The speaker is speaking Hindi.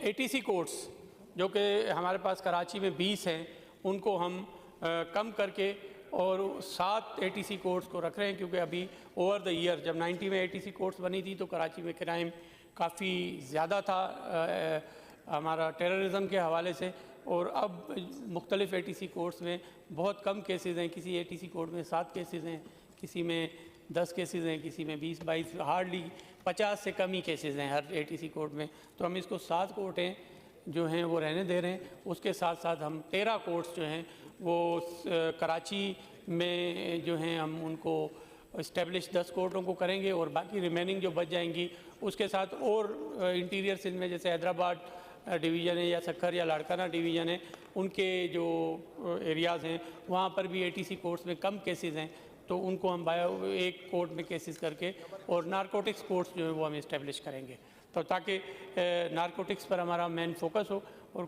ATC कोर्ट्स जो कि हमारे पास कराची में 20 हैं, उनको हम कम करके और 7 ATC कोर्ट्स को रख रहे हैं, क्योंकि अभी ओवर द ईयर जब 90 में ATC कोर्ट्स बनी थी तो कराची में क्राइम काफ़ी ज़्यादा था हमारा टेररिज्म के हवाले से, और अब मुख्तलिफ़ ATC कोर्ट्स में बहुत कम केसेस हैं। किसी ATC कोर्ट में 7 केसेस हैं, किसी में 10 केसेस हैं, किसी में 20-22, हार्डली 50 से कम ही केसेस हैं हर ATC कोर्ट में। तो हम इसको 7 कोर्टें जो हैं वो रहने दे रहे हैं। उसके साथ साथ हम 13 कोर्ट्स जो हैं वो कराची में जो हैं हम उनको इस्टेब्लिश 10 कोर्टों को करेंगे, और बाकी रिमेनिंग जो बच जाएंगी उसके साथ और इंटीरियर सिंध में जैसे हैदराबाद डिवीज़न है या सक्खर या लाड़काना डिवीज़न है, उनके जो एरियाज़ हैं वहाँ पर भी ATC कोर्ट्स में कम केसेस हैं, तो उनको हम एक कोर्ट में केसेस करके और नारकोटिक्स कोर्ट्स जो है वो हम इस्टेब्लिश करेंगे, तो ताकि नारकोटिक्स पर हमारा मेन फोकस हो। और